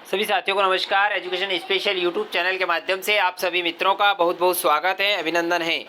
सभी साथियों को नमस्कार। एजुकेशन स्पेशल यूट्यूब चैनल के माध्यम से आप सभी मित्रों का बहुत बहुत स्वागत है, अभिनंदन है।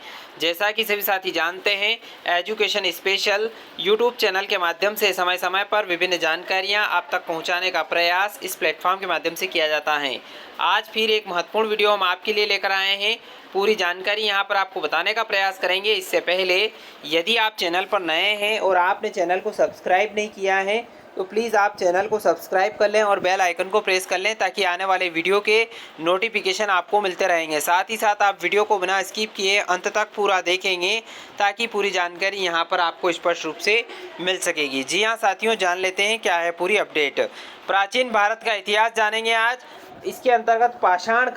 जैसा कि सभी साथी जानते हैं, एजुकेशन स्पेशल यूट्यूब चैनल के माध्यम से समय समय पर विभिन्न जानकारियां आप तक पहुंचाने का प्रयास इस प्लेटफॉर्म के माध्यम से किया जाता है। आज फिर एक महत्वपूर्ण वीडियो हम आपके लिए लेकर आए हैं। पूरी जानकारी यहां पर आपको बताने का प्रयास करेंगे। इससे पहले यदि आप चैनल पर नए हैं और आपने चैनल को सब्सक्राइब नहीं किया है तो प्लीज़ आप चैनल को सब्सक्राइब कर लें और बेल आइकन को प्रेस कर लें ताकि आने वाले वीडियो के नोटिफिकेशन आपको मिलते रहेंगे। साथ ही साथ आप वीडियो को बिना स्किप किए अंत तक पूरा देखेंगे ताकि पूरी जानकारी यहां पर आपको स्पष्ट रूप से मिल सकेगी। जी हाँ साथियों, जान लेते हैं क्या है पूरी अपडेट। प्राचीन भारत का इतिहास जानेंगे आज। इसके अंतर्गत पाषाण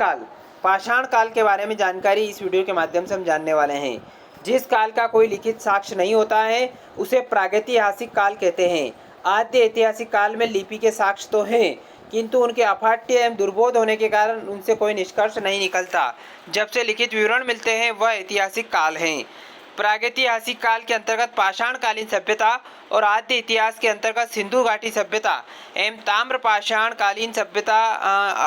काल के बारे में जानकारी इस वीडियो के माध्यम से हम जानने वाले हैं। जिस काल का कोई लिखित साक्ष्य नहीं होता है उसे प्रागैतिहासिक काल कहते हैं। आद्य ऐतिहासिक काल में लिपि के साक्ष्य तो हैं, किंतु उनके अपाठ्य एवं दुर्बोध होने के कारण उनसे कोई निष्कर्ष नहीं निकलता। जब से लिखित विवरण मिलते हैं वह ऐतिहासिक काल हैं। प्रागैतिहासिक काल के अंतर्गत पाषाणकालीन सभ्यता और आद्य इतिहास के अंतर्गत सिंधु घाटी सभ्यता एवं ताम्र पाषाण कालीन सभ्यता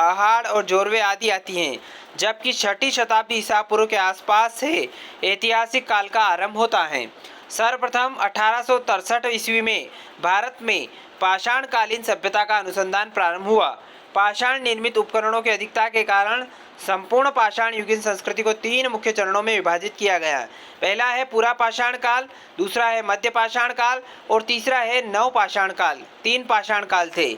अहाड़ और जोरवे आदि आती हैं। जबकि 6ठी शताब्दी ईसा पूर्व के आसपास से ऐतिहासिक काल का आरंभ होता है। सर्वप्रथम 1863 ईस्वी में भारत में पाषाणकालीन सभ्यता का अनुसंधान प्रारंभ हुआ। पाषाण निर्मित उपकरणों की अधिकता के कारण संपूर्ण पाषाण युगीन संस्कृति को 3 मुख्य चरणों में विभाजित किया गया। पहला है पूरा पाषाण काल, दूसरा है मध्य पाषाण काल और तीसरा है नव पाषाण काल। 3 पाषाण काल थे।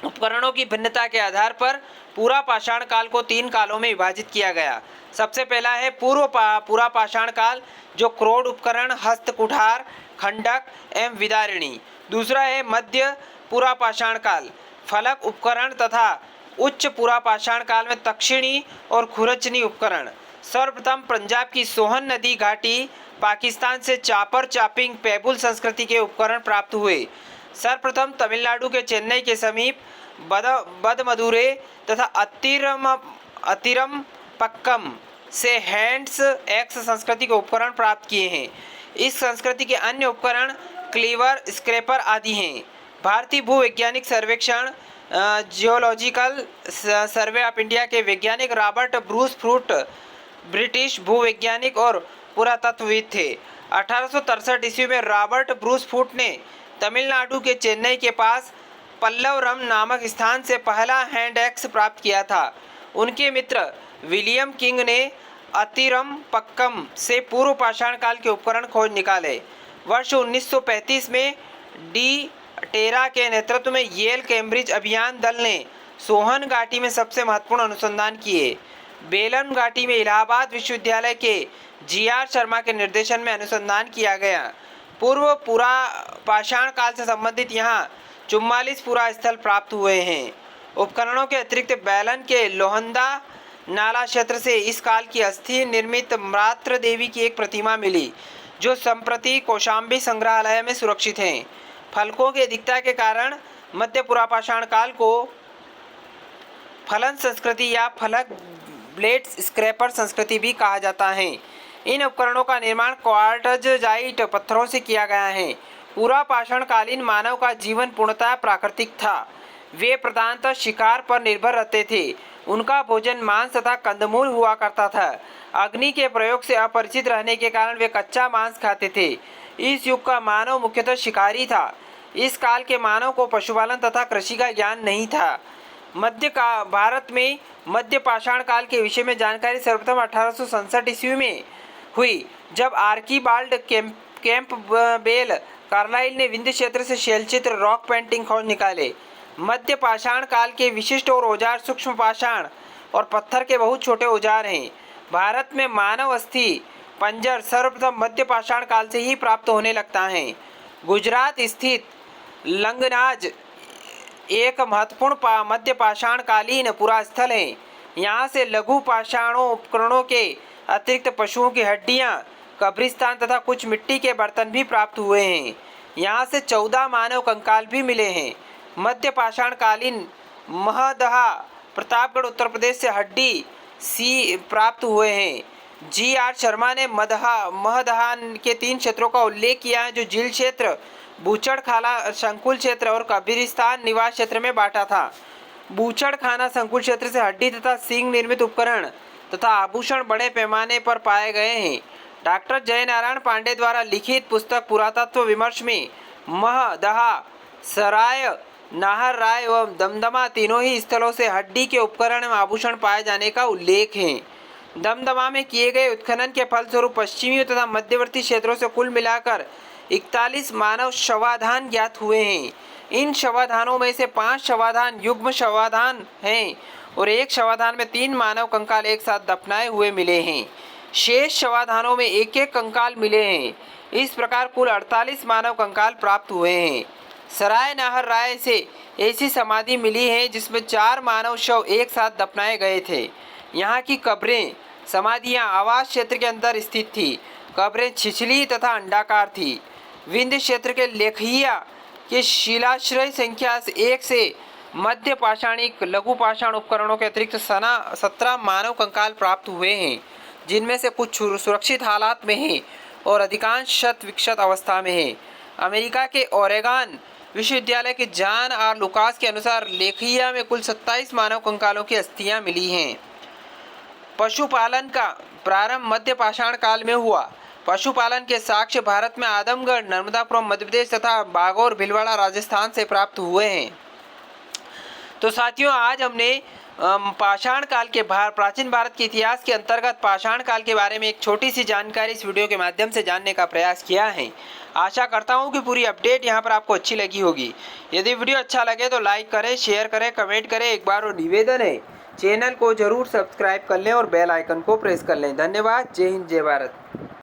उपकरणों की भिन्नता के आधार पर पूरा पाषाण काल को 3 कालों में विभाजित किया गया। सबसे पहला है पूरा पाषाण काल, जो क्रोड उपकरण, हस्त कुठार, खंडक एवं विदारिणी। दूसरा है मध्य पूरा पाषाण काल, फलक उपकरण तथा उच्च पूरा पाषाण काल में दक्षिणी और खुरचनी उपकरण। सर्वप्रथम पंजाब की सोहन नदी घाटी, पाकिस्तान से चापर चापिंग पेबुल संस्कृति के उपकरण प्राप्त हुए। सर्वप्रथम तमिलनाडु के चेन्नई के समीप बदमदुरे तथा अतिरम पक्कम से हैंड्स एक्स संस्कृति के उपकरण प्राप्त किए हैं। इस संस्कृति के अन्य उपकरण क्लीवर, स्क्रैपर आदि हैं। भारतीय भूवैज्ञानिक सर्वेक्षण जियोलॉजिकल सर्वे ऑफ इंडिया के वैज्ञानिक रॉबर्ट ब्रूस फ्रूट ब्रिटिश भूवैज्ञानिक और पुरातत्वविद थे। 1863 ईस्वी में रॉबर्ट ब्रूस फ्रूट ने तमिलनाडु के चेन्नई के पास पल्लवरम नामक स्थान से पहला हैंड एक्स प्राप्त किया था। उनके मित्र विलियम किंग ने अतिरम पक्कम से पूर्व पाषाण काल के उपकरण खोज निकाले। वर्ष 1935 में डी टेरा के नेतृत्व में येल कैम्ब्रिज अभियान दल ने सोहन घाटी में सबसे महत्वपूर्ण अनुसंधान किए। बेलन घाटी में इलाहाबाद विश्वविद्यालय के जीआर शर्मा के निर्देशन में अनुसंधान किया गया। पूर्व पूरा पाषाण काल से संबंधित यहाँ 44 पूरा स्थल प्राप्त हुए हैं। उपकरणों के अतिरिक्त बेलन के लोहंदा नाला क्षेत्र से इस काल की अस्थि निर्मित मात्र देवी की एक प्रतिमा मिली, जो संप्रति कौशाम्बी संग्रहालय में सुरक्षित हैं। फलकों की अधिकता के कारण मध्य पुरापाषाण काल को फलन संस्कृति या फलक ब्लेड स्क्रैपर संस्कृति भी कहा जाता है। इन उपकरणों का निर्माण क्वार्ट्ज़ाइट पत्थरों से किया गया है। पूरा पाषाणकालीन मानव का जीवन पूर्णतः प्राकृतिक था। वे प्रधानतः शिकार पर निर्भर रहते थे। उनका भोजन मांस तथा कंदमूल हुआ करता था। अग्नि के प्रयोग से अपरिचित रहने के कारण वे कच्चा मांस खाते थे। इस युग का मानव मुख्यतः शिकारी था। इस काल के मानव को पशुपालन तथा कृषि का ज्ञान नहीं था। भारत में मध्य पाषाण काल के विषय में जानकारी सर्वप्रथम 1867 ईस्वी में हुई, जब आर्कीबाल्ड कैंपबेल कार्लाइल ने विंध्य क्षेत्र से शैलचित्र रॉक पेंटिंग खोज निकाले। मध्य पाषाण काल के विशिष्ट और औजार सूक्ष्म पाषाण और पत्थर के बहुत छोटे औजार हैं। भारत में मानव अस्थि पंजर सर्वप्रथम मध्य पाषाण काल से ही प्राप्त होने लगता है। गुजरात स्थित लंगनाज एक महत्वपूर्ण मध्य पाषाण कालीन पुरा स्थल है। यहाँ से लघु पाषाणों उपकरणों के अतिरिक्त पशुओं की हड्डियाँ, कब्रिस्तान तथा कुछ मिट्टी के बर्तन भी प्राप्त हुए हैं। यहाँ से 14 मानव कंकाल भी मिले हैं। मध्य पाषाण कालीन महदहा प्रतापगढ़ उत्तर प्रदेश से हड्डी सी प्राप्त हुए हैं। जीआर शर्मा ने महदहा के 3 क्षेत्रों का उल्लेख किया है, जो झील क्षेत्र, बूचड़खाला संकुल क्षेत्र और कब्रिस्तान निवास क्षेत्र में बांटा था। बूचड़खाना संकुल क्षेत्र से हड्डी तथा सींग निर्मित उपकरण तथा आभूषण बड़े पैमाने पर पाए गए हैं। डॉक्टर जय नारायण पांडे द्वारा लिखित पुस्तक पुरातत्व विमर्श में मह, दहा, सराय, नाहर राय एवं दमदमा तीनों ही स्थलों से हड्डी के उपकरण एवं आभूषण पाए जाने का उल्लेख है। दमदमा में किए गए उत्खनन के फलस्वरूप पश्चिमी तथा मध्यवर्ती क्षेत्रों से कुल मिलाकर 41 मानव शवाधान ज्ञात हुए हैं। इन शवाधानों में से 5 शवाधान युग्म शवाधान हैं और एक शवाधान में 3 मानव कंकाल एक साथ दफनाए हुए मिले हैं। शेष शवाधानों में एक एक कंकाल मिले हैं। इस प्रकार कुल 48 मानव कंकाल प्राप्त हुए हैं। सराय नाहर राय से ऐसी समाधि मिली है जिसमें 4 मानव शव एक साथ दफनाए गए थे। यहाँ की कब्रें समाधियाँ आवास क्षेत्र के अंदर स्थित थी। कब्रें छिछली तथा अंडाकार थी। विंध्य क्षेत्र के लेखिया के शिलाश्रय संख्या 1 से मध्य पाषाणिक लघु पाषाण उपकरणों के अतिरिक्त 17 मानव कंकाल प्राप्त हुए हैं, जिनमें से कुछ सुरक्षित हालात में हैं और अधिकांश शत विक्षत अवस्था में हैं। अमेरिका के ओरेगन विश्वविद्यालय के जॉन आर लुकास के अनुसार लेखिया में कुल 27 मानव कंकालों की अस्थियां मिली हैं। पशुपालन का प्रारंभ मध्य पाषाण काल में हुआ। पशुपालन के साक्ष्य भारत में आदमगढ़, नर्मदापुरम मध्य प्रदेश तथा बागौर भीलवाड़ा राजस्थान से प्राप्त हुए हैं। तो साथियों, आज हमने पाषाण काल के प्राचीन भारत के इतिहास के अंतर्गत पाषाण काल के बारे में एक छोटी सी जानकारी इस वीडियो के माध्यम से जानने का प्रयास किया है। आशा करता हूं कि पूरी अपडेट यहां पर आपको अच्छी लगी होगी। यदि वीडियो अच्छा लगे तो लाइक करें, शेयर करें, कमेंट करें। एक बार और निवेदन है, चैनल को जरूर सब्सक्राइब कर लें और बेल आइकन को प्रेस कर लें। धन्यवाद। जय हिंद, जय भारत।